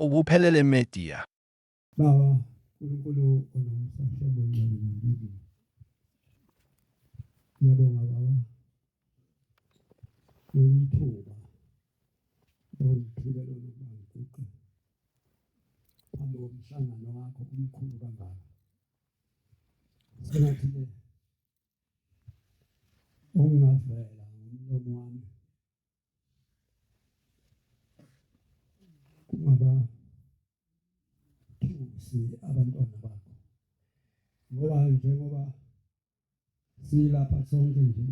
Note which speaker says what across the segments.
Speaker 1: ubuphelele media.
Speaker 2: Baba uNkulunkulu onomsahlobo ngalo ngithi ngiyabonga baba ngithuba ngithibela lokubangikuqe phambi komhlangano wakho omkhulu kangaka sengathi ke ungavela ngomlomo wami kungaba thusi abantwana bakho ngoba njengoba silapha sonke nje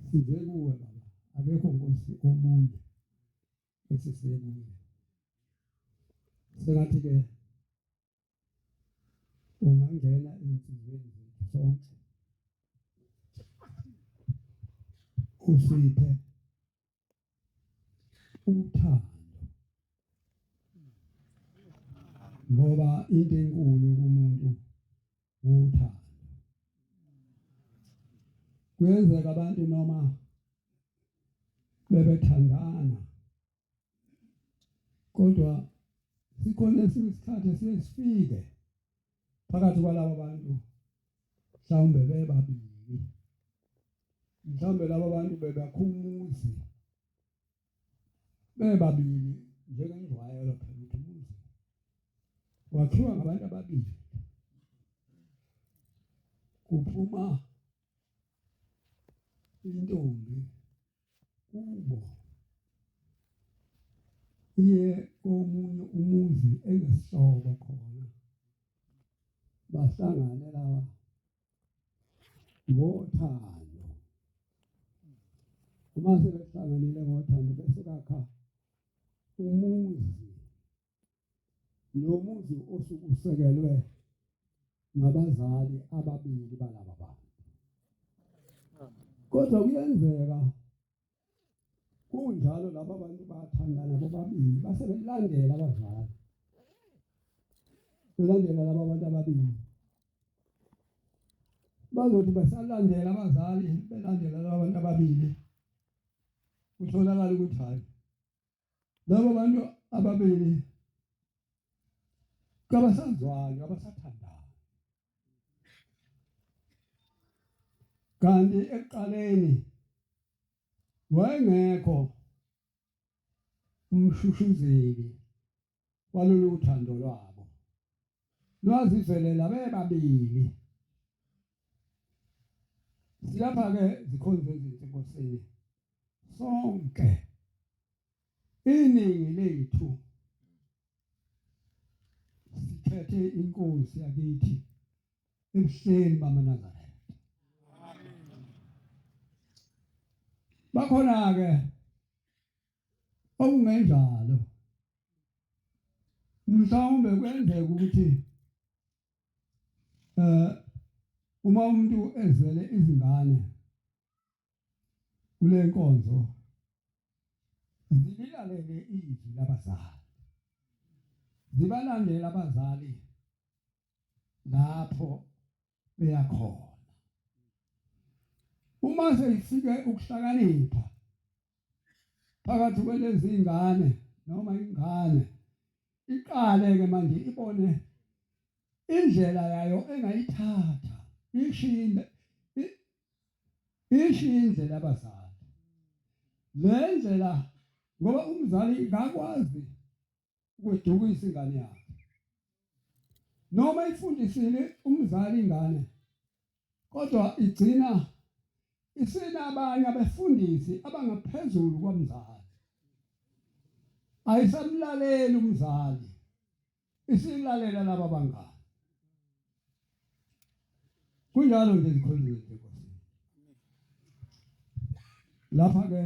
Speaker 2: size kuwe baba akekho nkosi omunye esisekuyo sengathi ke ungangena insizweni zethu sonke usiphe uthando ngoba into enkulu kumuntu uthando kuyenzeka abantu noma bebethandana kodwa sikhona isikhathi sesifike phakathi kwalabo bantu mhlawumbe bebabili mhlawumbe labo bantu bebakhumuzi bebabili njengenjwayelo phela ukuthi umuzi wakhiwa ngabantu ababili kuphuma intombi kubo iye komunye umuzi engesihlobo khona bahlangane laba ngothando uma sebehlanganile ngothando bese bakha umuzi lo muzi osukusekelwe ngabazali ababili balaba bantu kodwa kuyenzeka kunjalo laba bantu bathandana bobabili base belandela abazali belandela laba bantu ababili bazothi basalandela abazali belandela laba bantu ababili utholakala ukuthi hayi laba bantu ababili kabasazwani abasathandana kanti ekuqaleni wayengekho umshushuzeli walolu uthando lwabo lwazivelela bebabili silapha ke zikhonzo ezinhle Nkosini sonke iningi lethu siphethe inkosi yakithi ebuhleni bamaNazaretha bakhona ke okungenjalo mhlawumbe kwenzeka ukuthi uma umuntu ezele izingane kule nkonzo zilalele izwi labazali zibalandela abazali lapho beyakhona uma seyifike ukuhlakanipha phakathi kwalezi izingane noma ingane iqale ke manje ibone indlela yayo engayithatha ishinde indlela abazali lendlela ngoba umzali akakwazi ukudukisa ingane yakhe noma ifundisile umzali ingane kodwa igcina isinabanye abefundisi abangaphezulu kwamzali ayisamlaleli umzali isilalela laba bangani kunjalo nje zikhonzile Nkosini lapha ke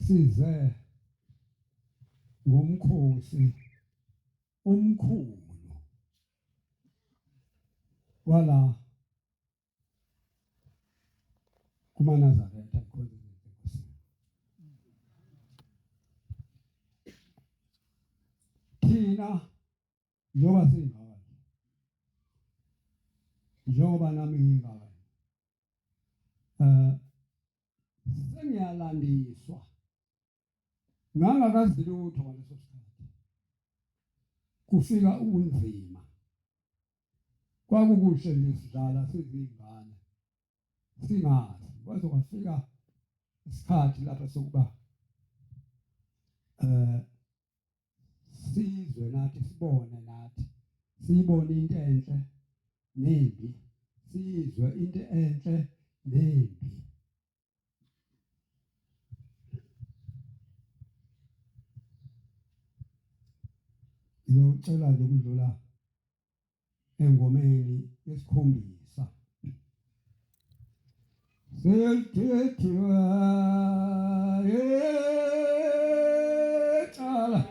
Speaker 2: size ngomkhosi omkhulu wala kumaNazaretha Nkosini thina njoba singaka njoba nami ngingaka sengiyalandiswa ngangakazi lutho ngaleso sikhathi kufika ubunzima kwakukuhle nje sidlala sizingane singazi kwaze kwafika isikhathi lapha sokuba sizwe nathi sibone nathi siyibone into enhle nembi sizwe into enhle nembi ngicela nje ukudlula engomeni yesikhombisa selithethiwe ecala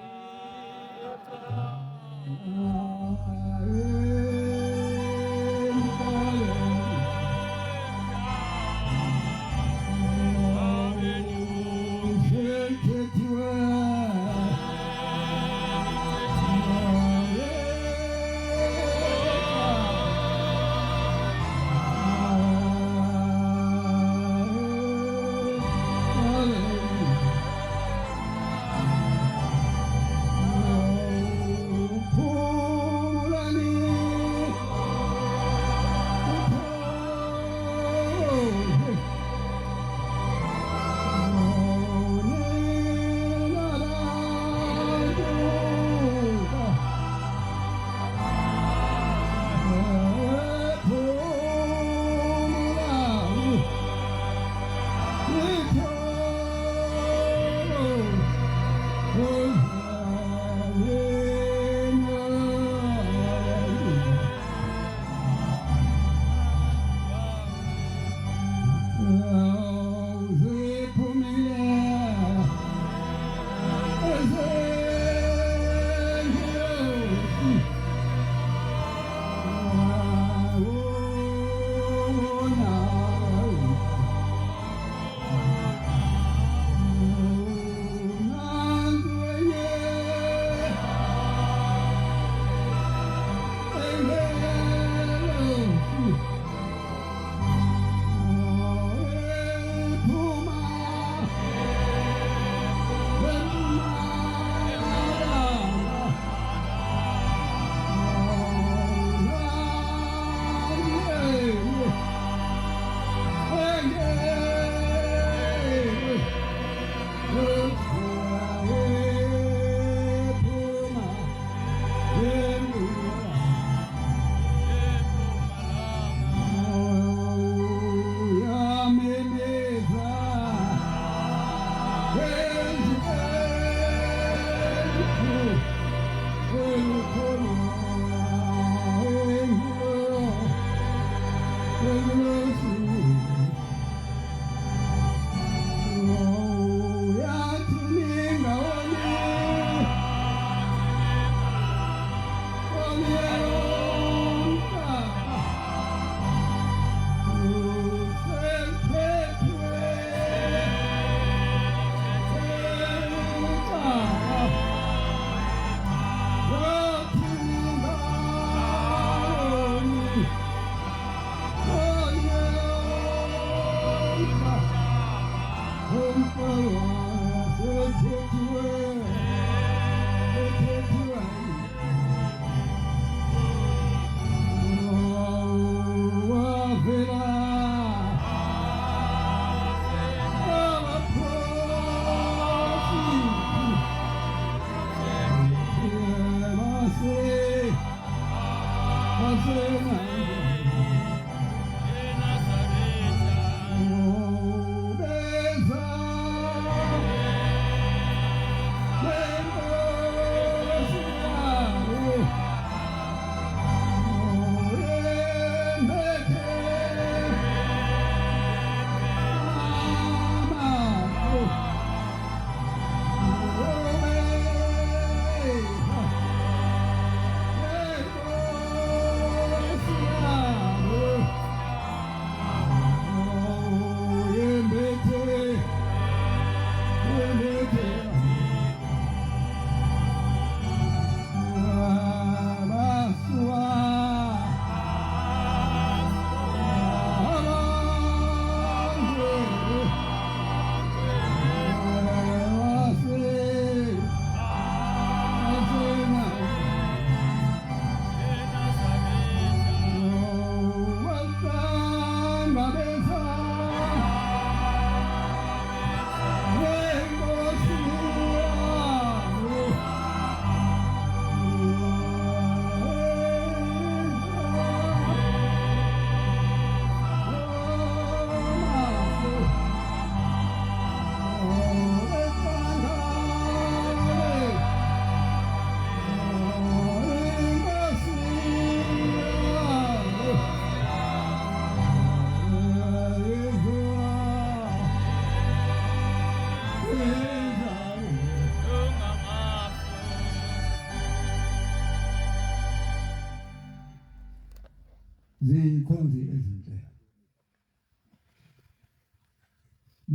Speaker 2: zikhonzi ezinhle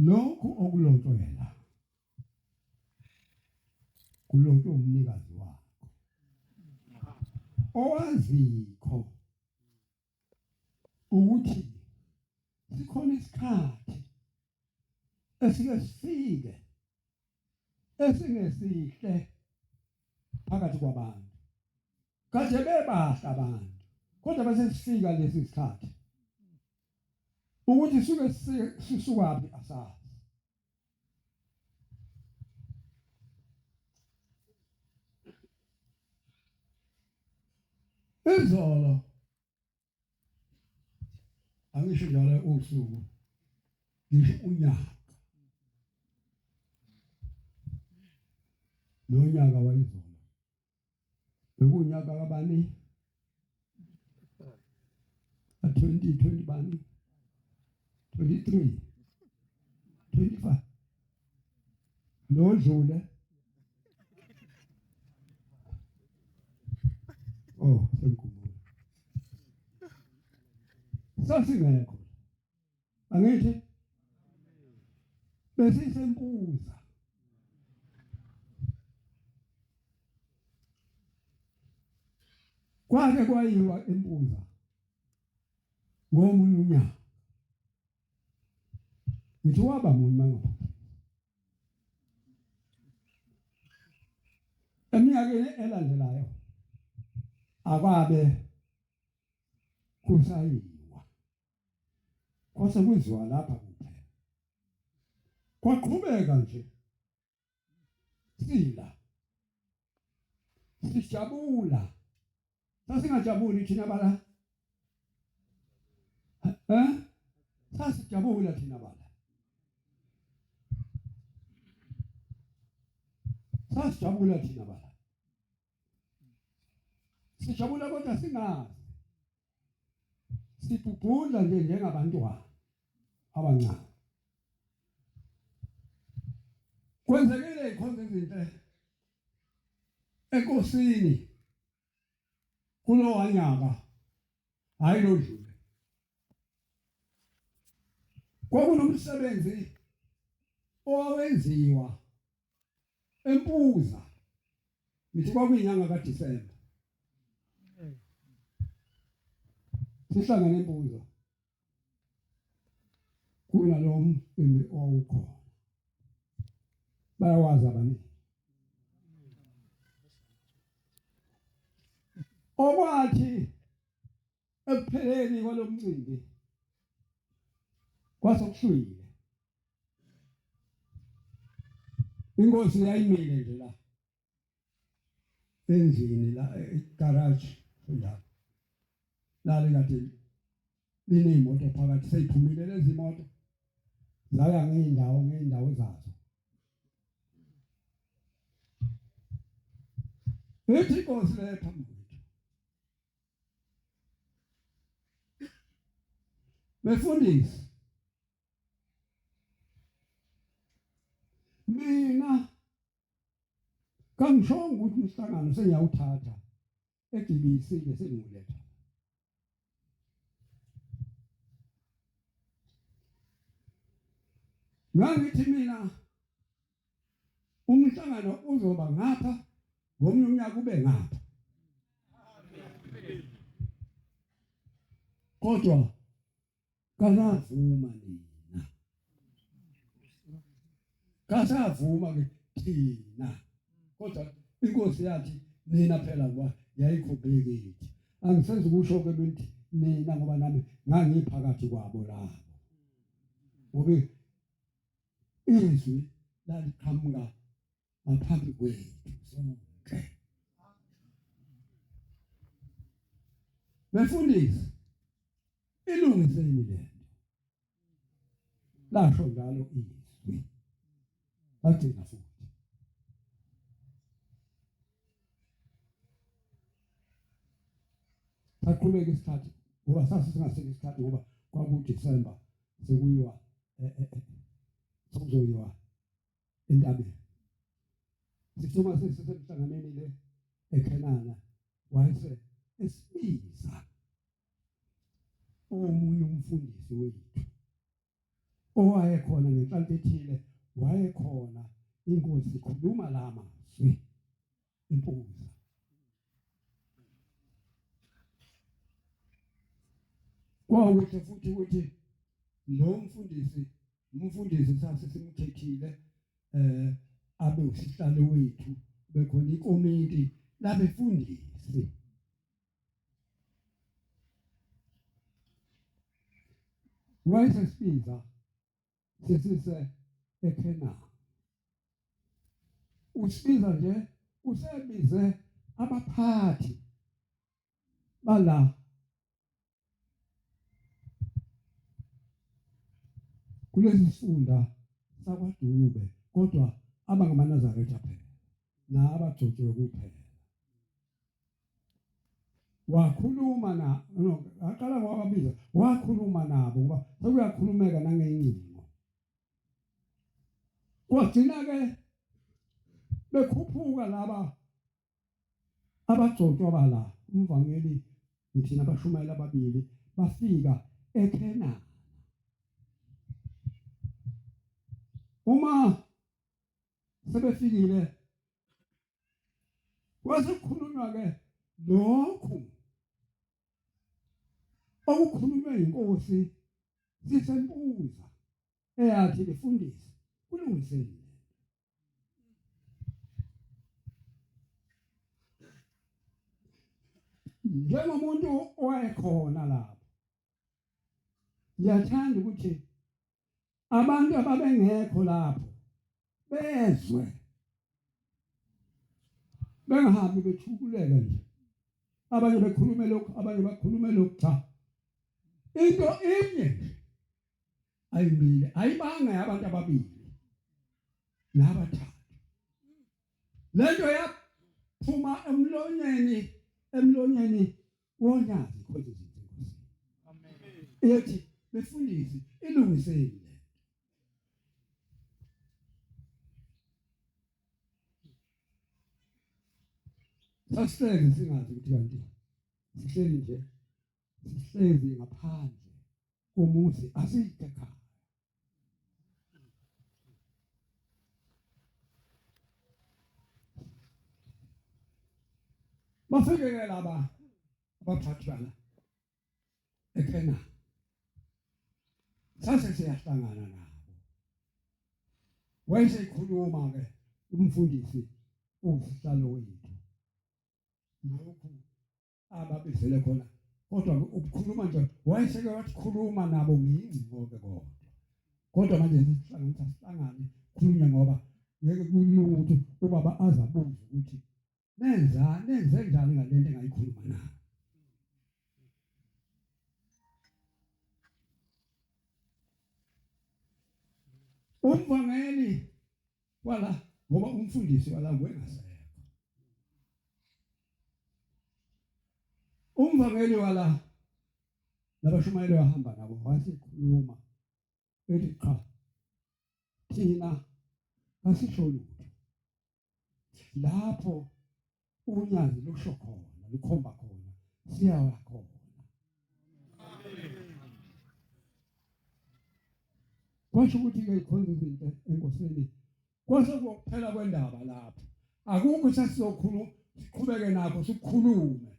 Speaker 2: lokhu okulotshwela kulotshwe umnikazi wakho owazikho ukuthi sikhona isikhathi esike sifike esingesihle phakathi kwabantu kade bebahla abantu kodwa bese sifika lesi sikhathi ukuthi suke sisukaphi asazi izolo angisho njalo usuku ngisho unyaka nonyaka wayizolo bekunyaka kabani 2020 bani 23 25 lo dlule sengikhumbula sasingekho angithi besisempuza kwake kwayiwa empuza ngomunye unyaka ngithi waba munye mangapha eminyakeni elandelayo akwabe kusayiwa kwase kwenziwa lapha kuphela kwaqhubeka nje sijabula sasingajabuli thina bala sasijabula thina bala sasijabula thina bala sijabula kodwa singazi sibhubhula nje njengabantwana abancane kwenzekile ikhonza izinto enkosini kulo wanyaka hayi lo dlule kwakunomsebenzi owenziwa empuza ngithi kwakuyinyanga kaDisemba sihlangene empuza kuna lo mcimbi owukhona bayawazi abaningi okwathi ekupheleni kwalomcimbi kwasokuhlwile inkosi yayimile nje la endlini la egarage njalo la lekade lineyimoto phakathi seyiphumile lezi moto zaya ngeendawo zazo ethi inkosi le phambi befundisi mina kangishongo ukuthi umhlangano sengiyawuthatha eGBC bese ngiwuletha ngithi mina umhlangano uzoba ngapha ngomnye unyaka ube ngapha kodwa kasavuma nina kasavuma ke thina kodwa inkosi yathi nina phela ngoba yayikhobhekile angisenze ukusho ke ukuthi nina ngoba nami ngangiphakathi kwabo labo ngoba izwi laliqhamuka ngaphambi kwethu sonke befundisi ilungiseni lento lasho njalo izwi agcina futhi saqhubeka isikhathi ngoba sasingaseke isikhathi ngoba kwakuDisemba sekuyiwa sokuzoyiwa entabeni sithuma sisemhlanganeni le eKhenana wayese esibiza omunye umfundisi wethu owayekhona ngenhlanhla ethile, wayekhona inkosi ikhuluma la mazwi impuza. Kwawukuthi futhi ukuthi lo umfundisi sase simkhethile abe usihlalo wethu, bekhona ikomiti labefundisi. Wayesesibiza sisise eKena. Usibiza nje usebize abaphathi bala kulesi sifunda sakwaDube, kodwa abangamaNazaretha phela nabagcotshiwe kuphela. Wakhuluma aqala ngowabiza, wakhuluma nabo ngoba sekuyakhulumeka nangengcingo. Kwagcina ke bekhuphuka laba abagcotshwa bala umvangeli ngithina abashumayeli ababili bafika eKena. Uma sebefikile kwasekukhulunywa ke lokhu okukhulunywe inkosi sisempuza eyathi lefundisi kulungiseni. Njengomuntu owayekhona lapho, ngiyathanda ukuthi abantu ababengekho lapho bezwe, bengahambi bethukuleka nje, abanye bekhulume lokhu, abanye bakhulume lokhu. Cha, into inye ayibili, ayibanga yabantu ababili nabathathu. Lento yaphuma emlonyeni wonyazi inkosi zinkosi. Amen. Ethi befundisi ilungiseni. Sasihlezi singazi ukuthi kanti sihleli nje, sihlezi ngaphandle komuzi asiyikekhaya. Bafike laba abaphathi bala eKena, sase siyahlangana nabo. Wayesekhuluma ke umfundisi usihlalo wethu lokhu ababizele khona, kodwa ukukhuluma nje wayeseke wathi khuluma nabo ngingcingo ke kodwa manje sihlangane khulunywa ngoba ngeke kulunga ukuthi ubaba azabuza ukuthi nenze njani ngalento engayikhuluma nabo. Umvangeli wala ngoba umfundisi wala wengasekho. Umvangeli wala nabashumayeli bahamba nabo wasikhuluma ethi cha, thina asisho lutho lapho unyazi lusho khona, likhomba khona, siyawa khona. Kwasho ukuthi ke ikhonza izinto enkosini kwase kuphela kwendaba lapho, akukho sasizokhuluma siqhubeke nakho sikhulume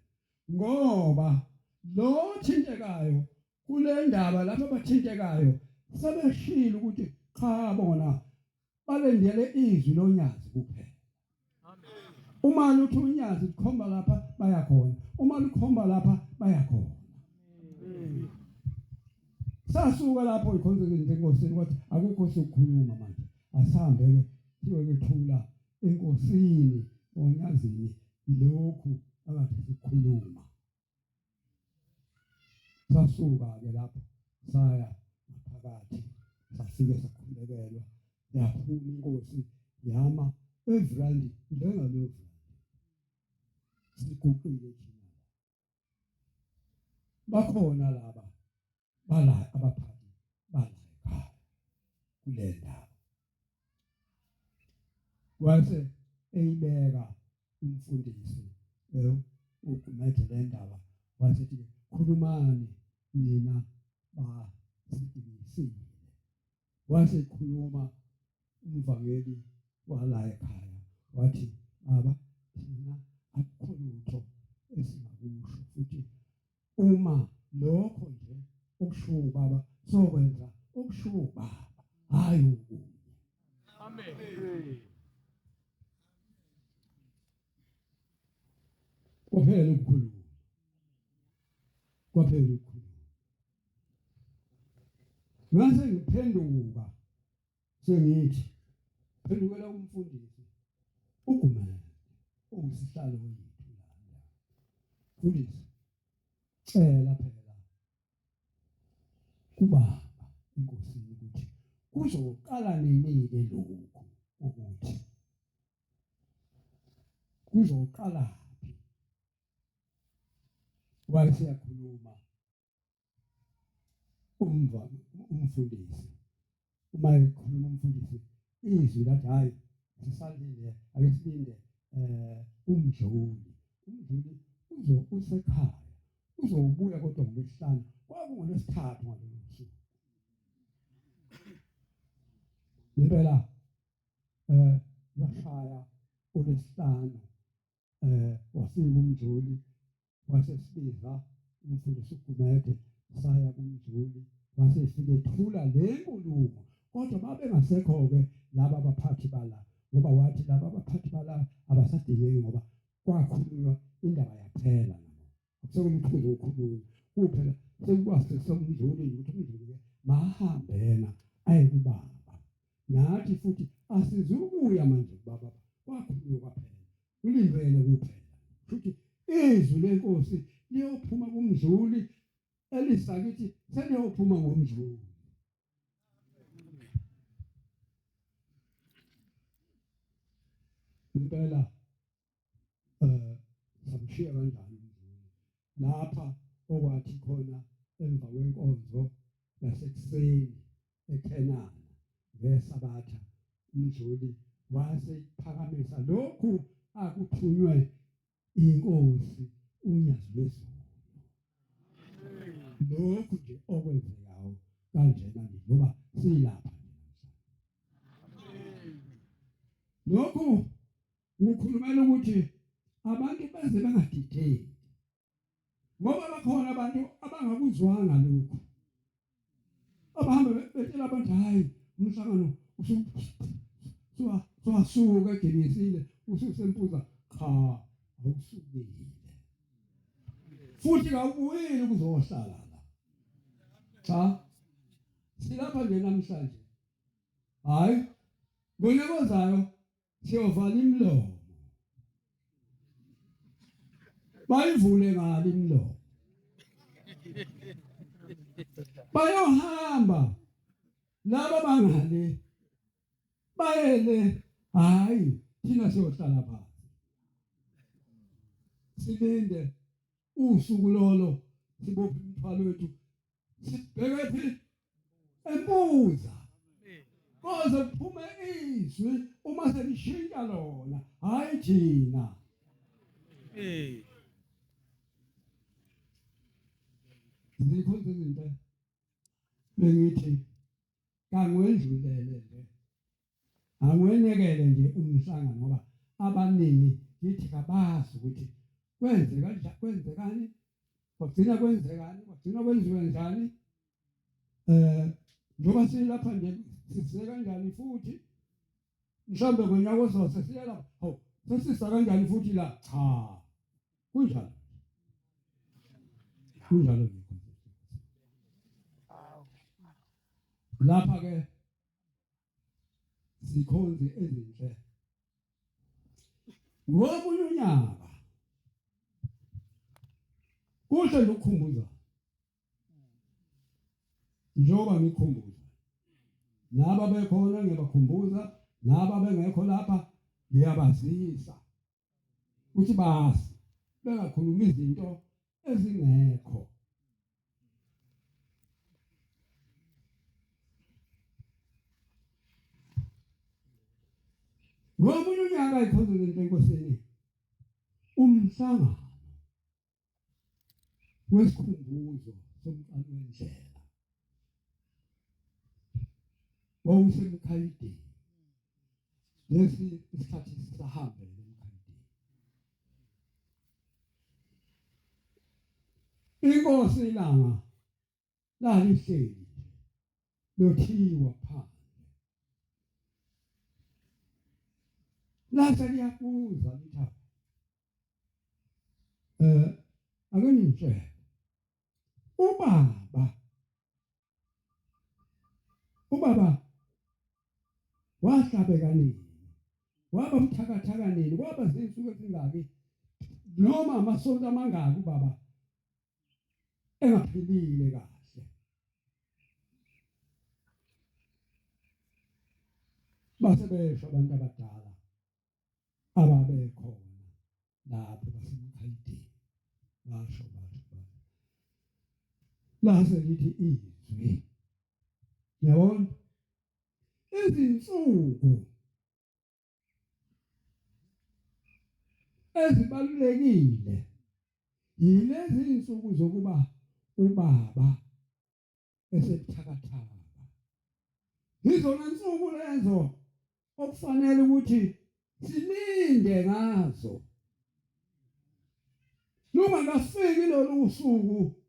Speaker 2: ngoba lo thintekayo kule ndaba lapho abathintekayo sebeshilo ukuthi cha bona balendele izwi lonyazi kuphela. Uma luthi unyazi likhomba lapha bayakhona, uma likhomba lapha bayakhona. Sasuka lapho ikhonza izinto enkosini kwathi akukho sokukhuluma manje, asihambe ke siyokuthula enkosini onyazini lokhu akade sikhuluma. Sasuka ke lapho saya phakathi, safike sakhulekelwa, yaphuma inkosi yama evrandi njengalovu siguqile thina. Bakhona laba bala abaphathi bala ekhaya kule ndawo. Wase eyibeka umfundisi ukumethe le ndaba, wasethi khulumani nina basidinisile. Wasekhuluma umvangeli wala ekhaya wathi baba thina akukho lutho esingakusho futhi uma lokho nje okushiwo baba sokwenza okushiwo baba hayi ukunye. Amen. Kwaphela ukukhuluma. Kwaphela ukukhuluma. Ngase ngiphenduka sengithi phendukela umfundisi uGumede ungisihlalo wethu la. Mfundisi cela phela kubaba enkosini ukuthi kuzoqala nini-ke lokhu ukuthi kuzoqalaphi. Wayeseyakhuluma umfundisi uma ekhuluma umfundisi izwi lathi hayi sisalinde ake silinde umdluli usekhaya uzobuya kodwa ngolwesihlanu kwakungolwesithathu ngalolu suku impela lashaya olwesihlanu wafika umdluli wasesibiza umfundisi uGumede saya kumdluli wasefike ethula le nkulumo kodwa babengasekho-ke laba abaphathi bala ngoba wathi laba abaphathi bala abasadingeki ngoba kwakhulunywa indaba yaphela nabo akusekumqhuzo okhulunywa kuphela sekukwase somdluli ukuthi umdluli mahambena aye kubaba nathi futhi asizukuya manje kubaba kwakhulunywa kwaphela ulindwele kuphela futhi izwi lenkosi liyophuma kumdluli elisakithi seliyophuma ngomdluli. Impela samshiya kanjani umdluli lapha okwathi khona emva kwenkonzo yasekuseni eKenana ngesabatha umdluli wasephakamisa lokhu akuthunywe inkosi unyazi lwezulu. Lokhu nje okwenzekayo kanjena nje ngoba silapha lokhu ngikhulumela ukuthi abantu benze bengadideki ngoba bakhona abantu abangakuzwanga lokhu abahamba betshela abantu hayi umhlangano usasuka eGenesile ususempuza cha awusukile futhi kawubuyeli ukuzohlala la cha silapha nje namhlanje hayi ngonyaka ozayo siyovala imlomo bayivule ngalo imlomo bayohamba laba bangale bayele hayi thina siyohlala phansi silinde usuku lolo sibophe imithwalo yethu sibheke phi empuza koze kuphume izwi uma selishintsha lona hayi thina zikho izinto bengithi kangwendlulele nje angwenekele nje umhlangano ngoba abaningi yithi kabazi ukuthi kwenzekani kwagcina kwenzekani kwagcina kwenziwe njani njoba silapha nje sisize kanjani futhi mhlambe ngonyaka ozoze siyela hawu sesisa kanjani futhi la cha kunjalo lapha ke sikhonze ezinhle ngomunye unyaka kuhle ukukhumbuza njoba ngikhumbuza naba bekhona ngiyabakhumbuza naba bengekho lapha ngiyabazisa ukuthi basi bengakhuluma izinto ezingekho ngomunye unyaka ikhonzo lenkosini umhlangano wesikhumbuzo somqalo wendlela wawusemkhayidini lesi isikhathi sisahambe emkhayidini inkosi ilanga lalihleli lothiwa phansi lase liyabuza lithatha ake ngitshele ubaba wahlabeka nini waba mthakathaka nini kwaba zinsuku ezingaki noma amasonto amangaki ubaba engaphilile kahle base besho abantu abadala ababekhona lapho basemkhayidini basho lase lithi izwi yabona izinsuku ezibalulekile yilezi insuku zokuba ubaba esebuthakathaka izona insuku lezo okufanele ukuthi silinde ngazo noma ngafiki lolu usuku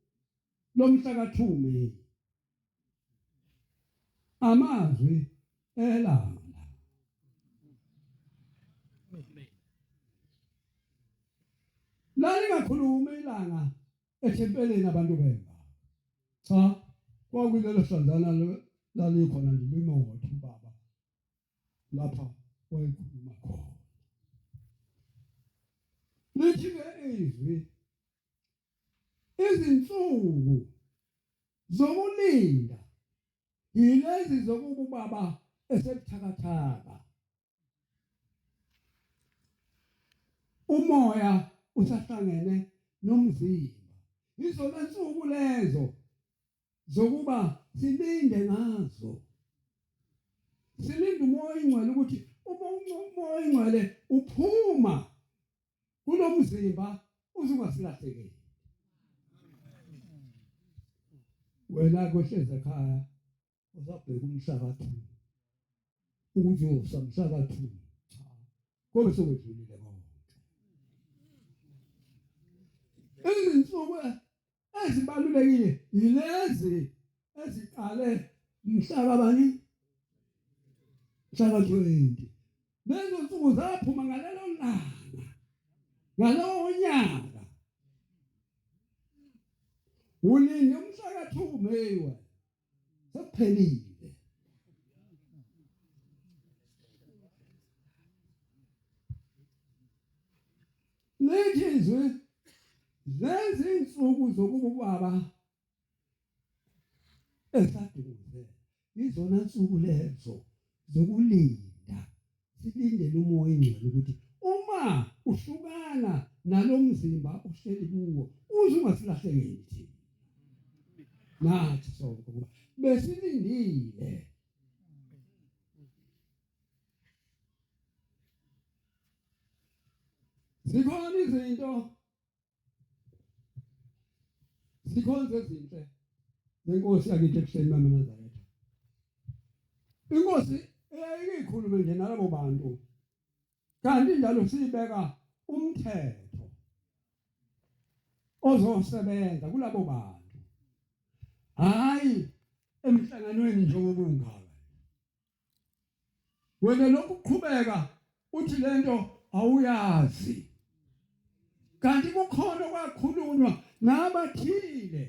Speaker 2: lomhla ka2 Meyi amazwi elanga lalingakhuluma ilanga ethempeleni abantu benga cha kwakulelo hlanzana lalikhona nje linothi ubaba lapha wayekhuluma khona lithi ke izwi izinsuku zokulinda yilezi zokuba ubaba esebuthakathaka umoya usahlangene nomzimba izona insuku lezo zokuba silinde ngazo silinde umoya ingcwele ukuthi umoya ingcwele uphuma kulomzimba uzungasilahlekeli wena kohleze ekhaya uzabheka umhlaka 2 ukuthi usamhlaka 2 kobe sokwedlulile konke izinsuku ezibalulekile yilezi eziqale mhlaka bani mhlaka 20 lezo nsuku zaphuma ngalelo langa ngalowo nyaka ulinde umhlaka 2 Meyi sekuphelile lejizwe lezi insuku zokuba ubaba esaduze izona insuku lezo zokulinda silindele umoya ingcwele ukuthi uma uhlukana nalomzimba uhleli kuwo uze ungasilahlekeli thina nathi sonke ukuba besilindile zikhona izinto zikhonze izinhle lenkosi yakithi ekuseni mama Nazaretha inkosi eyayikhulume nje nalabo bantu kanti njalo sibeka umthetho ozosebenza kulabo bantu hayi emhlanganweni njengoba ungaka wena lokhu uqhubeka uthi lento awuyazi kanti kukhona kwakhulunywa nabathile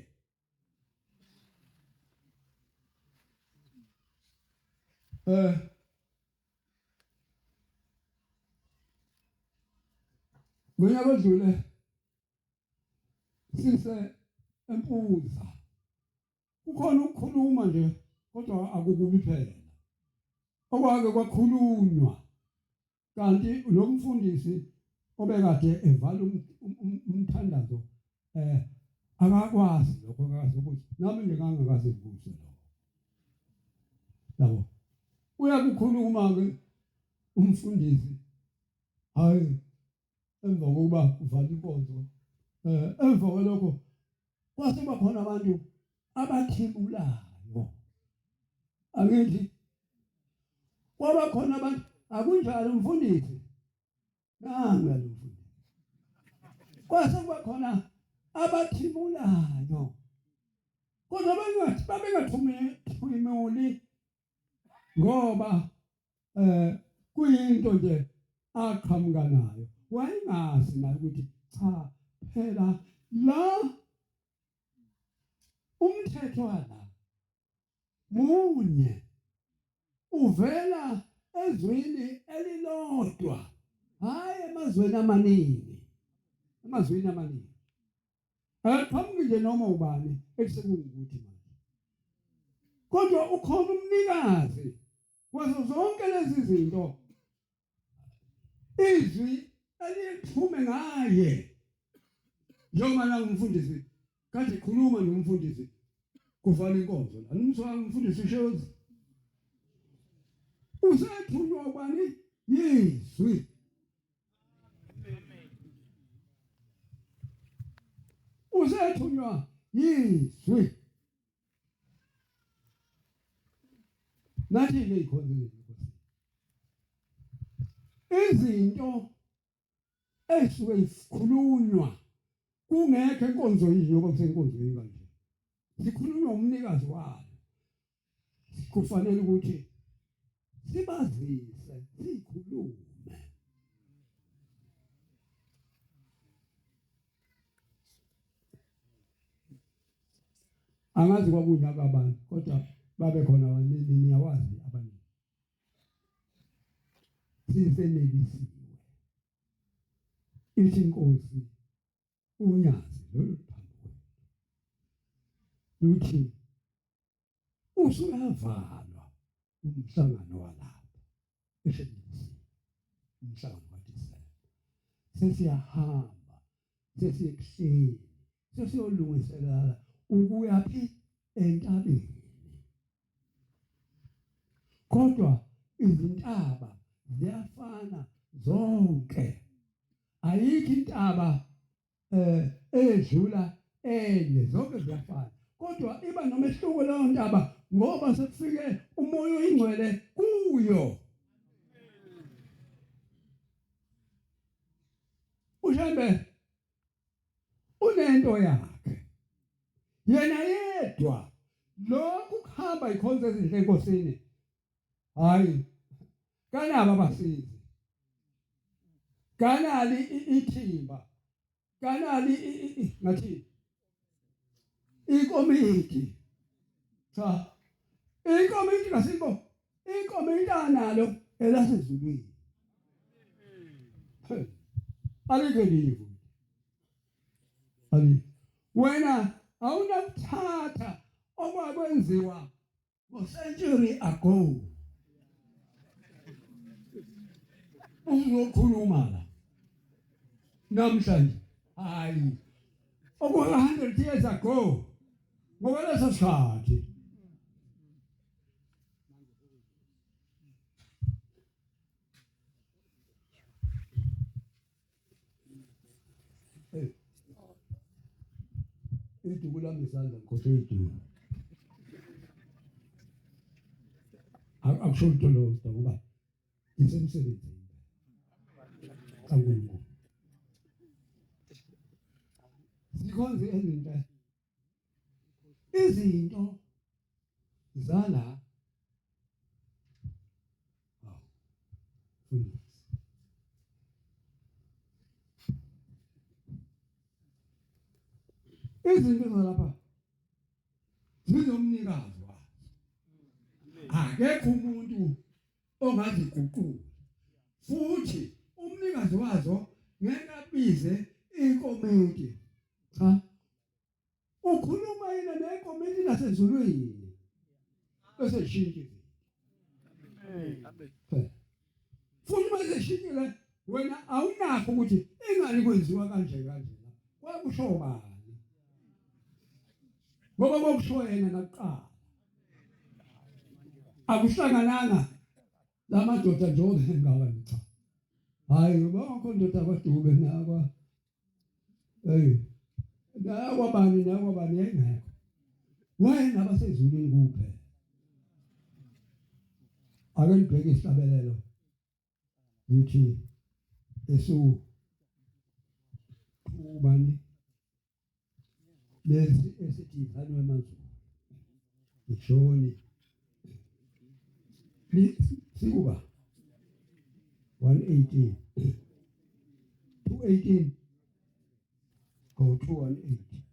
Speaker 2: ngonyaka odlule sise empuza kukhona ukukhuluma nje kodwa akukubi phela okwake kwakhulunywa kanti lo mfundisi obekade evala umthandazo akakwazi lokho akazi ukuthi nami ngingangakaze ngikuse lokho yabo uyakukhuluma ke umfundisi hayi emva kokuba uvala inkonzo emva kwalokho kwase bakhona abantu abathimulayo. Angithi kwaba khona abantu akunjalo mfundisi. Nangu yalomfundisi. Kwase kuba khona abathimulayo. Kodwa babengathumuli ngoba kuyinto nje aqhamuka nayo. Wayengazi naye ukuthi cha phela la umthetho wala munye uvela ezweni elilodwa, hayi emazweni amaningi. Emazweni amaningi akaqhamuki nje noma ubani ekusekuwukuthi manje, kodwa ukhona umnikazi wazo zonke lezi zinto. Izwi eliphume ngaye njengoba la umfundisi kade khuluma nomfundisi kuvala inkonzo la umswa umfundisi ushozi usethunywa ubani yizwi. Usethunywa yizwi. Nathi ke ikhona izinto esuke ikhulunywa kungekho enkonzo yini ngoba kusenkonzweni kanje. Sikhulunywa umnikazi wayo. Kufanele ukuthi sibazise, sikhulume. Angazi kwakunye abantu kodwa babe khona abaningi niyawazi abaningi. Sisenelisiwe. Ithi inkosi unyazi lolu phambi kwethu. Luthi usuyavalwa umhlangano walapha eShebisi. Umhlangano kaDisemba. Sesiyahamba, sesiyekuhleli, sesiyolungiselela ukuya phi entabeni. Kodwa izintaba ziyafana zonke. Ayikho intaba edlula enye, zonke ziyafana. Kodwa iba nomehluko leyo ntaba ngoba sekufike umoya oyingcwele kuyo. Ushembe unento yakhe. Yena yedwa lokhu kuhamba ikhonze ezinhle enkosini. Hayi kanaba abasizi. Kanali ithimba. Kanali ngathi ikomiti. Cha. Ikomiti kasikho. Ikomiti analo elasezulwini. Alike livu. Ali. Wena awunakuthatha okwakwenziwa ngo-century ago. Uzokhuluma la. Namhlanje hayi. Okwa-100 years ago. Ngoba leso sikhathi. Iduku lami isandla ngikhohle iduku. Akusho into lo ngoba isemsebenzini. Awungu. Sikhonze izinto zala. Izinto zalapha zizomnikazi wazo. Akekho umuntu ongaziguqula. Futhi umnikazi wazo ngeke abize ikomiti. Cha. Ukhuluma yena nekomiti lasezulwini. Bese shintshi. Futhi mase shintshile wena awunakho ukuthi ingani kwenziwa kanje kanje. Kwakusho bani? Ngoba bokusho yena nakuqala. Akuhlangananga lamadoda njengoba engaba cha. Hayi bonke indoda abadube nakwa. Hey. Nakwabani engekho. wena basezulwini kuphela ake nibheke isihlabelelo lithi ubani lesi esithi izalwe emanzini ishoni sikuba 118 218 go to 118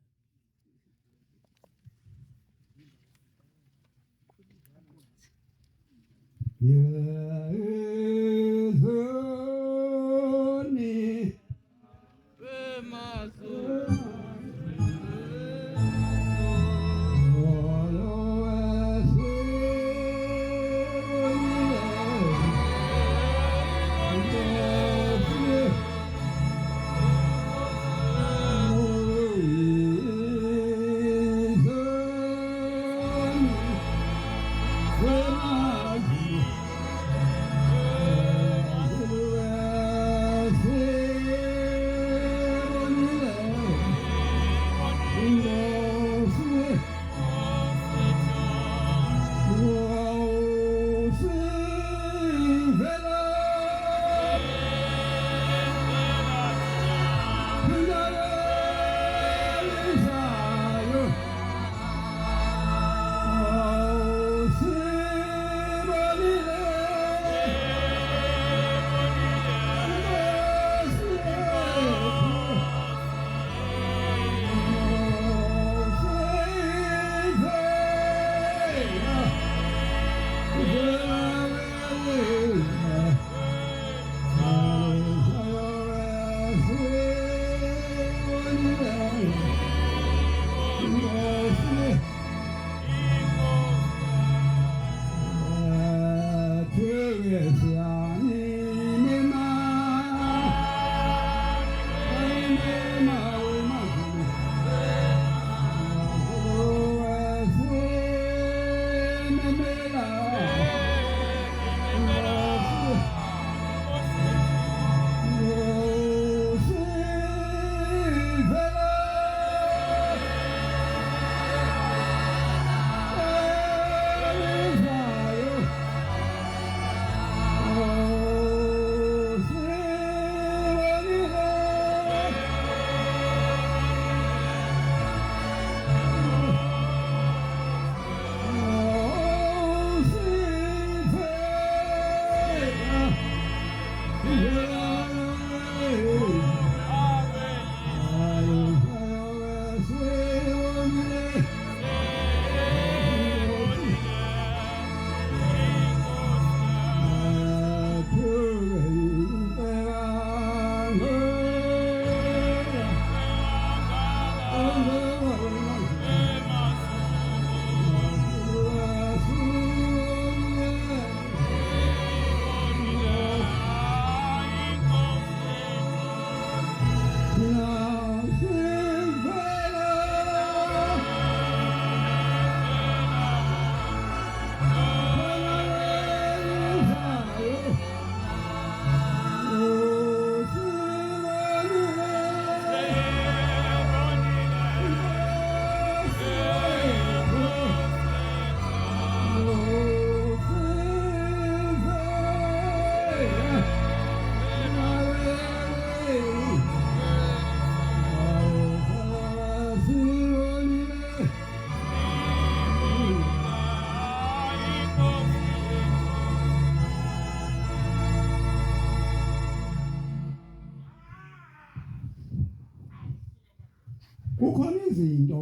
Speaker 2: kukhona izinto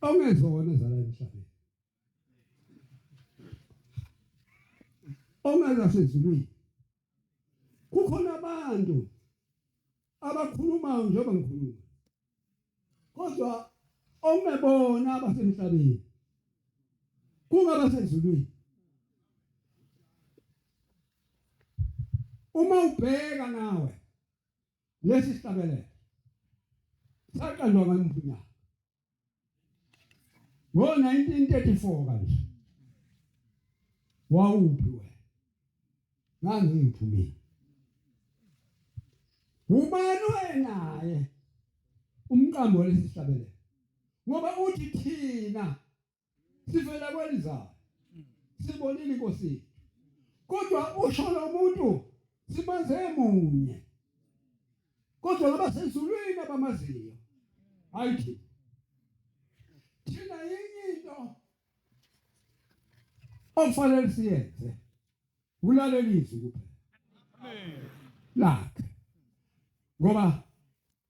Speaker 2: ongezona ezala emhlabeni ongazasezulwini kukhona abantu abakhulumayo njengoba ngikhuluma kodwa ongebona abasemhlabeni kungabasezulwini uma ubheka nawe lesi sihlabelelo saqandwa ngamphunyayo ngo-1934 kanje wawuphi wena ngangiphumile ubani wenaye umqambo lesi sihlabelelo ngoba uthi thina sivela kwelizayo sibonile inkosi yethu kodwa usho lo muntu simaze munye kodwa laba sezulwini abamaziyo hayi thina yenye into okufanele siyenze ulalela izwi kuphela amen lakhe ngoba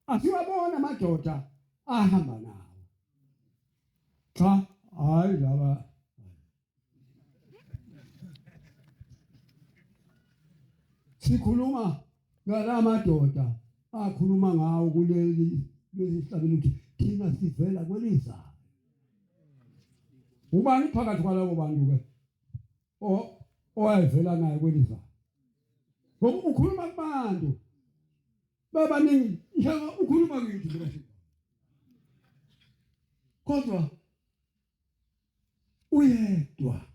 Speaker 2: asiwabona amadoda ahamba nawo cha hayi laba sikhuluma ngala madoda akhuluma ngawo kuleli lesihlabelo ukuthi thina sivela kwelizayo ubani phakathi kwalabo bantu ke oyivela naye kwelizayo ngoba ukhuluma kubantu babaningi njengoba ukhuluma kithi nje kodwa uyedwa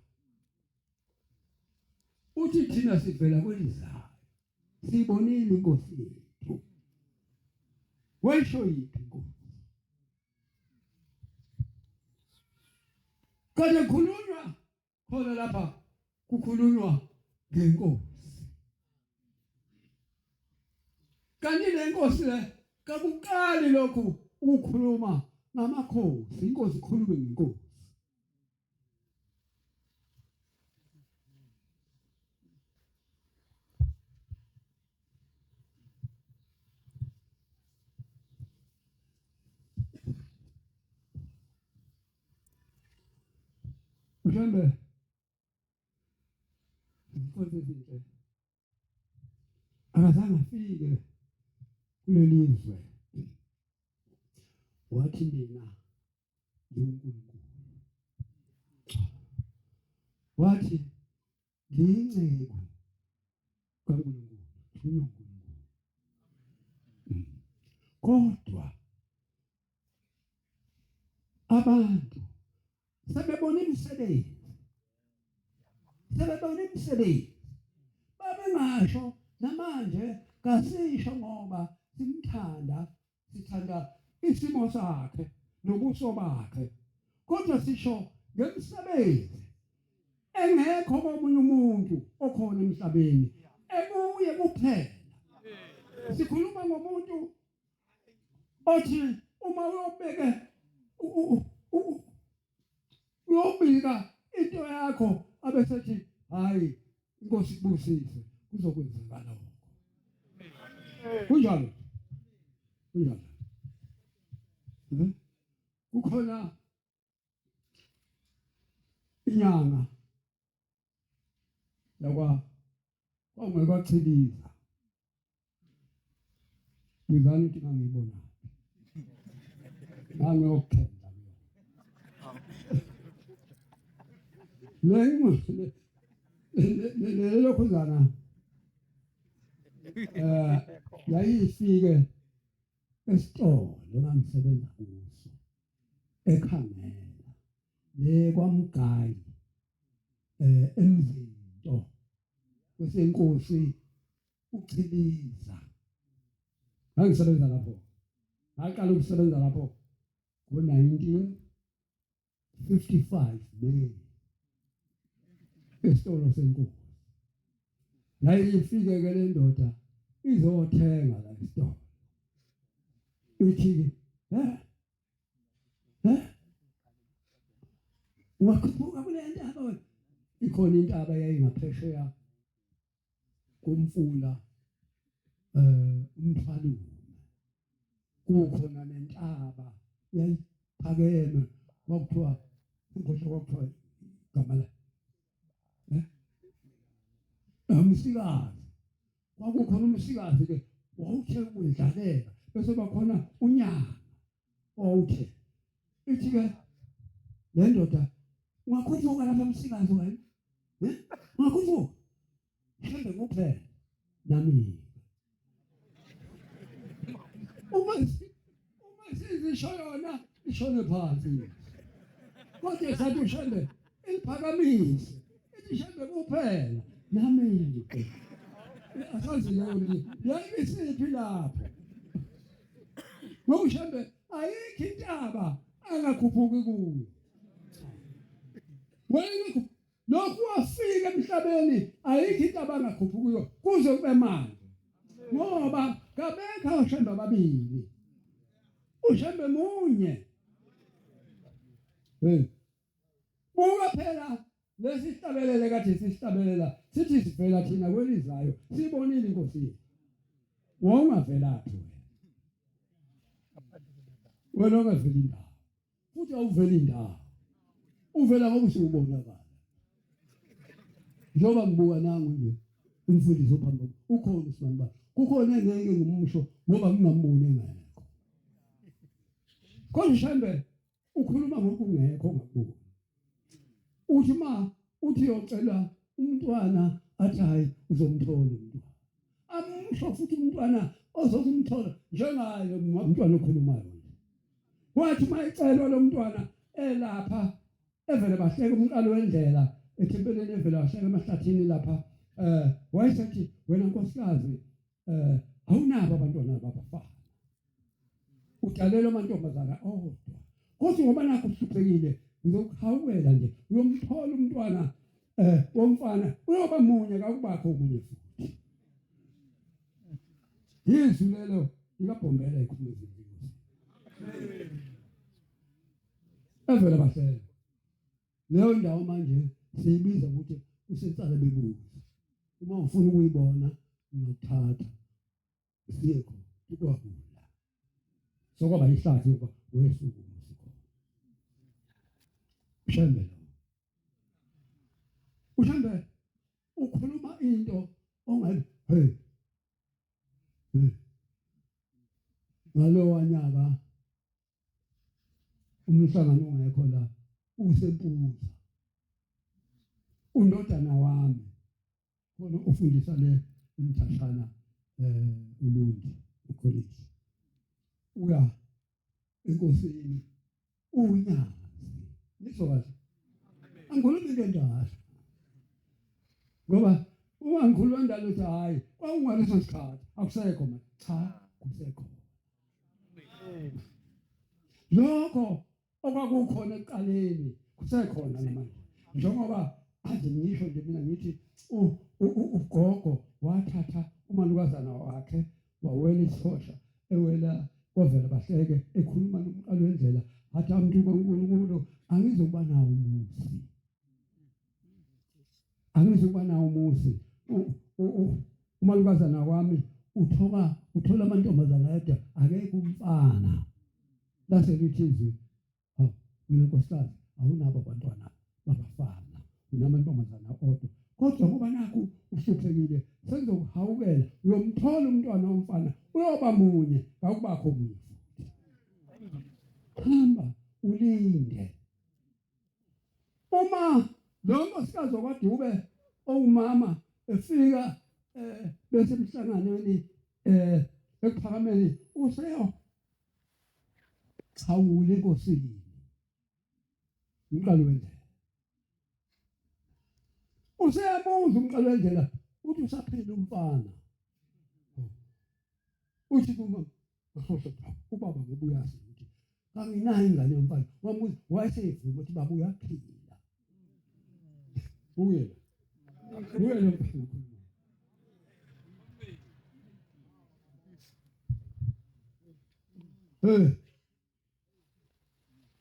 Speaker 2: uthi thina sivela kwelizayo sibonile inkosi yethu wayisho yiphi inkosi kanti khulunywa khona lapha kukhulunywa ngenkosi kanti le nkosi le kakuqali lokhu ukukhuluma ngamakhosi inkosi ikhuluma ngenkosi mhlambe inkosi izinto akazange afike kuleli izwe wathi mina uNkulunkulu wathi ngiyinceku kaNkulunkulu uNkulunkulu kodwa abantu sebebona imisebenzi babengasho namanje kasisho ngoba sithanda isimo sakhe nobuso bakhe kodwa sisho ngemisebenzi engekho komunye umuntu okhona emhlabeni ekuye kuphela sikhuluma ngomuntu othi uma uyobheke uyobika into yakho abesethi hayi inkosi kubusise kuzokwenzeka lokho kunjalo kukhona inyanga kwangekachiliza ngizani ukuthi ngangibona ngangiyokuphendla le lokhuzana yayifike esitolo ngangisebenza kuso ekhangela le kwamgayi emzinto kwesenkosi uchiliza ngangisebenza lapho ngaqala ukusebenza lapho ngo-1955 May esitolo senkosi yayifike ke le ndoda izothenga la isitolo ithi wakhuphuka kule ndaba ikhona intaba yayingaphesheya kumfula umthwalume kukhona nentaba yayiphakeme kwakuthiwa igama la umsikazi kwakukhona umsikazi ke wawuthe kudlalela bese bakhona unyanga owuthe ithi ke le ndoda ungakhuphuka lapha umsikazi wena ungakhuphuka mhlambe kuphela nami uma sizisho yona ishone phansi kodwa sathi ushende eliphakamise ithi shende kuphela nami asazi yona yayisiphi lapho ngokushambe ayikho intaba angakhuphuki kuyo. Wena lokhu wafika emhlabeni ayikho into abangakhuphuki kuyo kuze kube manje. Ngoba kabekho ushembe ababili. Ushembe munye. Buka phela lesihlabelele kade sihlabelela sithi sivela thina kwelizayo sibonile inkosi yethu. Wongavela phi wena ongavela indawo futhi awuvela indawo uvela ngoba usubonakala njoba ngibuka nangu nje umfundisi ophambi ukhona isibani bakhe kukhona engeke ngumusho ngoba ngingamboni engekho kodwa Shambe ukhuluma ngokungekho ngakubo uthi yocela umntwana athi hayi uzomthola umntwana amusho futhi umntwana ozokumthola njengayo umntwana okhulumayo wathi mayicelwa lo mntwana elapha evele bahleke umqalo wendlela ethempeleni evele bahleke emahlathini lapha wayesethi wena nkosikazi awunabo abantwana babafana udalela amantombazana odwa kodwa ngoba nakho uhluphekile ngizokuhawela nje uyomthola umntwana womfana uyoba munye akubakho omunye futhi Yesu lelo ikabhombela ikhumezi evela bahlele leyo ndawo manje siyibiza ukuthi usensala bebuza uma ufuna ukuyibona ungathatha siyekho ukwabula sokwaba ihlathi ngoba wesuku Shambe Ushambe ukhuluma into ongayi ngalo wanyaka umhlangano ongekho la usempuza undodana wami khona ufundisa le emthashana uLundi ecollege uya enkosini unyazi nisho kahle angikhulumi into endala ngoba uma ngikhuluma ndalo ukuthi hayi kwakungaleso sikhathi akusekho manje cha kusekho lokho okwakukhona ekuqaleni kusekhona namanje njengoba aze ngisho nje mina ngithi ugogo wathatha umalukazana wakhe wawela isihosha ewela kwavela bahleke ekhuluma nomqalo wendlela athi umuntu kaNkulunkulu angizokuba nawo umusi umalukazana wami uthola amantombazana yedwa akekho umfana lase lithi wena nkosikazi awunabo abantwana babafana unamantombazana odwa kodwa ngoba nakho uhluphekile sengizokuhawukela uyomthola umntwana womfana uyoba munye akubakho munye hamba ulinde uma lo nkosikazi okwadube ongumama efika bese emhlanganweni ekuphakameni useyo khawule enkosini umqalo wendlela useyabuza umqalo wendlela uthi usaphila umfana uthi kuma ubaba ngoba uyazi ukuthi anginayo ingane yomfana wamuthi wayesevuma ukuthi baba uyaphila uye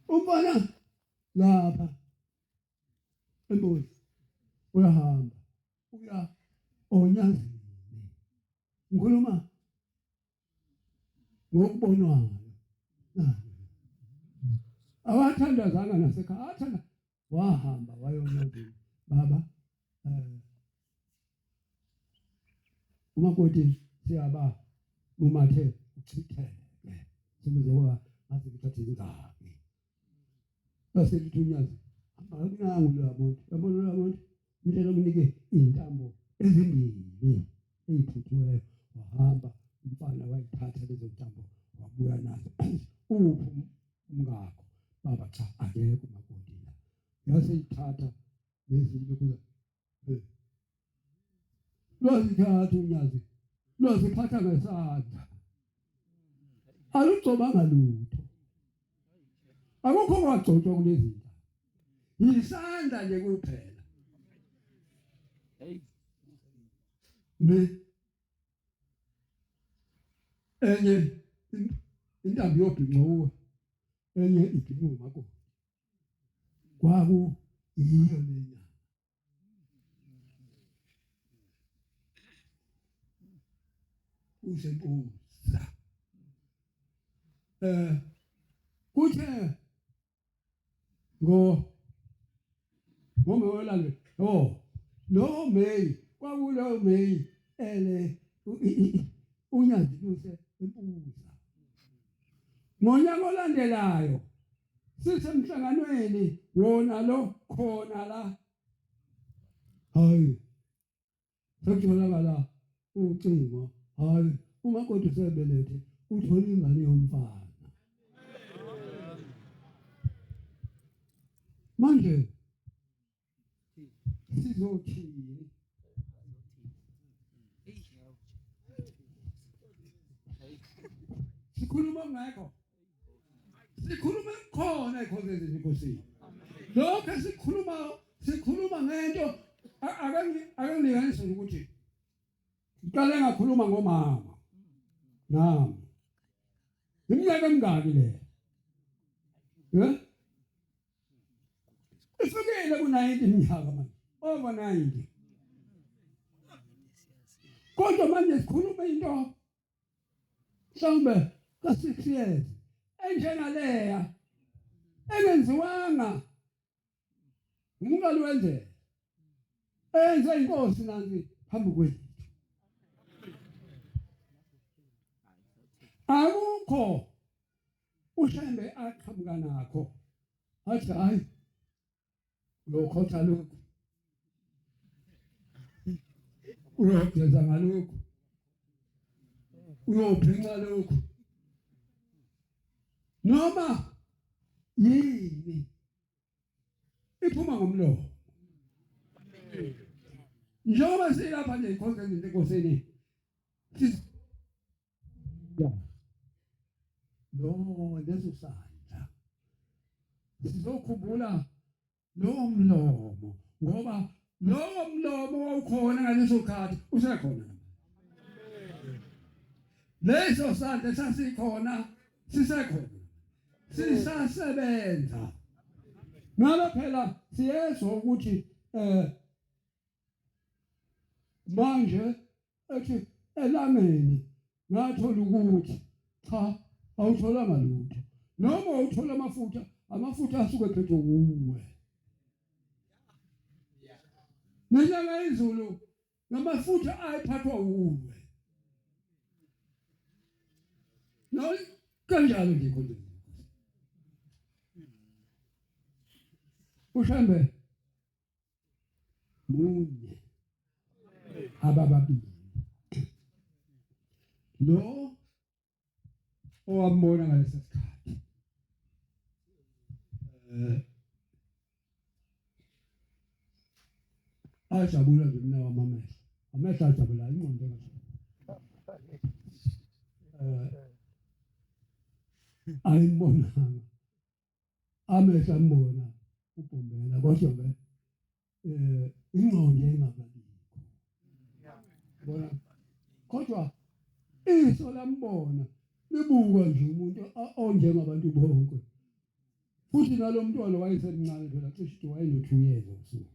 Speaker 2: umfana lapha embuzi uyahamba uya onyazini ngikhuluma ngokubonwayo awathandazanga nasekhaya athanda wahamba wayonyazini baba umakoti siyaba umathe uchitheke simizoba athi ngithathe ingane base lithunyaza akunangu labantu yabona labantu ngitshela ukunike intambo ezimbili eziphuthuweyo wahamba umfana wayithatha lezo ntambo wabuya nazo uphi umngakho baba cha akekho umakoti la yase ithatha lezinto kuza lozithatha unyazi loziphatha ngesandla alugcobanga lutho akukho kwagcotshwa kulezi zinto isandla nje kuphela enye intambi yobhincowa enye ibhinqo makho kwaku yiyo lena usempuza kuthe ngomawelane lo May kwakulo May unyazi luse empuza ngonyaka olandelayo sisemhlanganweni wona lo khona la hayi sekutholakala ucingo hayi umakoti sebelethe uthola ingane yomfana manje sizothini sikhuluma ngakho sikhuluma khona ekhosini enkosini lokho sikhuluma ngento akangilinganise ukuthi uqale ngakhuluma ngomama nami iminyaka emingaki le ifikile ku-90 iminyaka manje over 90 kodwa manje sikhuluma into mhlawumbe ka-6 years enjengaleya engenziwanga umkali wenzela enze inkosi nansi phambi kwethu akukho uHlembe aqhamuka nakho athi hayi uyokhotha lokho uyogeza ngalokho uyobhinca lokho noma yini iphuma ngomlomo njengoba silapha nje ikhonzeni enkosini lo leso sandla sizokhumbula lo mlomo ngoba lo mlomo ukhona ngaleso khathi usekhona leso sandla sasikhona sisekhona sisasebenza ngalo phela siyezwa ukuthi manje ethi elameni ngathola ukuthi cha awutholanga lutho noma uthola amafutha asuke ephethwe kuwe nenyanga izulu namafutha ayiphathwa kuwe no kanjalo nje khona uHlembe munye abababili lo owambona ngalesi sikhathi ajabula nje mina wamamehlo amehlo ajabula ingqondo ayibonanga amehlo ambona uBhombela kodwa ingqondo engababikho bona kodwa iso lambona libukwa nje umuntu onjengabantu bonke futhi nalomntwana wayesemncane phela cishe wayeno 2 years osuku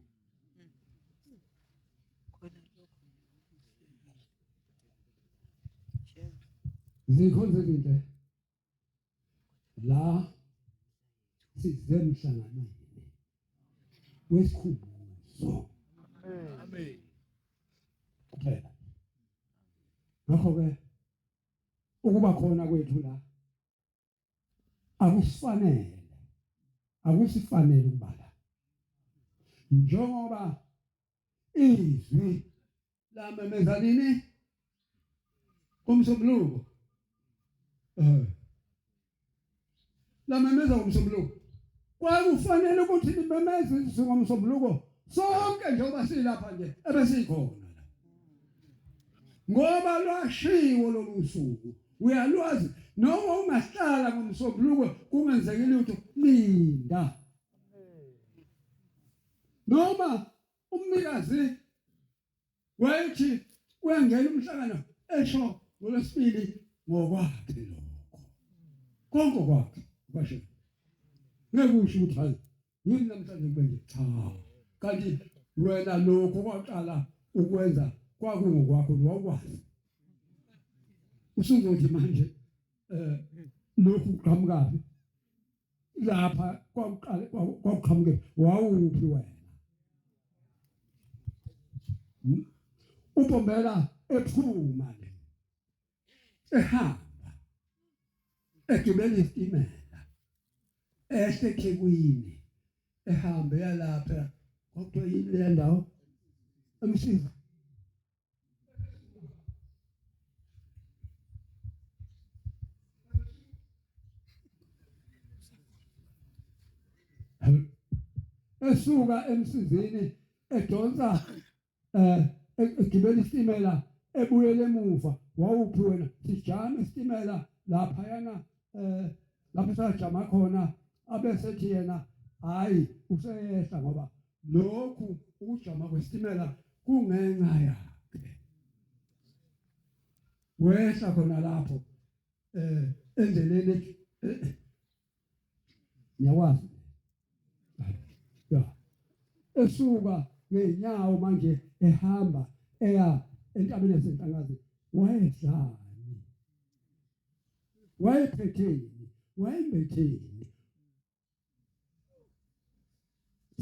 Speaker 2: zikhonze izinto la sizemhlanganweni wesikhumbuzo amen kuphela ngakho-ke ukuba khona kwethu la akusifanele ukuba la njengoba izwi lamemeza nini umsombuluko lamemeza umsombuluko kwakufanele ukuthi limemeze izwi ngomsombuluko sonke njengoba silapha nje ebesikhona ngoba lwashiwo lolusuku uyalwazi noma ungahlala ngomsobuluko kungenzeki lutho linda noma umnikazi wayethi uyangena umhlangano esho ngolesibili ngokwakhe lokho konke kwakhe basho ngekusho ukuthi hayi yini namhlanje kube cha kanti wena lokho kwaqala ukwenza kwakungokwakho nowakwazi usuzothi manje lokhu qhamukapi lapha kwaqala kwaqhamuke wawuphi wena ubombela ephuma le ehamba egibela isitimela eseThekwini ehambe yalapha kwakuthiwa yini le ndawo emsiza esuka emsizini edonsa egibela isitimela ebuyele emuva wawuphi wena sijame isitimela lapha yana lapha sajama khona abesethi yena hayi useyehla ngoba lokhu ukujama kwesitimela kungenxa yakhe wehla khona lapho endleleni niyakwazi ya esuka ngeenyawo manje ehamba eya entabeni yaseNtakazi wayedlani wayephetheni wayembetheni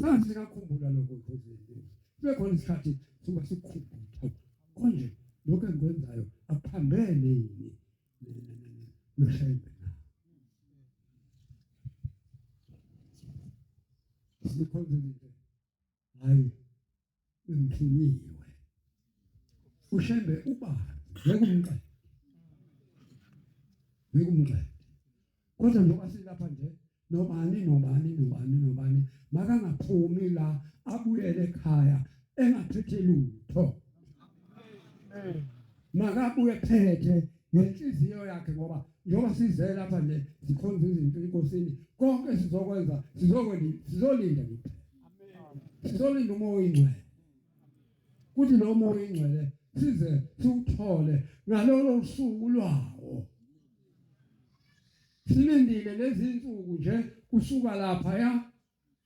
Speaker 2: sansi ngakhumbula lokho phezulu bekhona isikhathi soba sikukhumbula konje lokho engikwenzayo akuphambene yini noshayembe na sikhonzile hayi ngithunyiwe ushembe uba ngekumqede kodwa njengoba silapha nje nobani makangaphumi la abuyele ekhaya engaphethe lutho makabuye phethe ngenhliziyo yakhe ngoba njengoba size lapha nje sikhonza izinto enkosini konke sizokwenza sizolinda nje sizolinda umoya oyingcwele kuthi lo moya oyingcwele size siwuthole ngalolo suku lwawo silindile lezi insuku nje kusuka lapha ya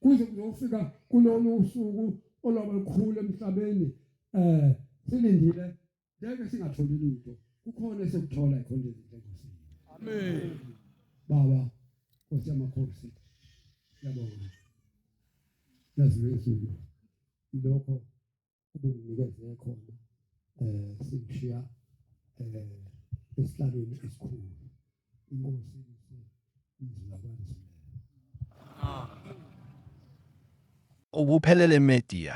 Speaker 2: kuze kuzofika kulolu usuku olwabekhulu emhlabeni silindile ngeke singatholi lutho kukhona esikuthola ikhonde izinto enkosini amen baba Nkosi yamakhosi yabonga naziwezu lokho ubunginikeze khona sikushiya esihlalweni esikhulu inkosi izilakwazi
Speaker 1: Ubuphelele Media.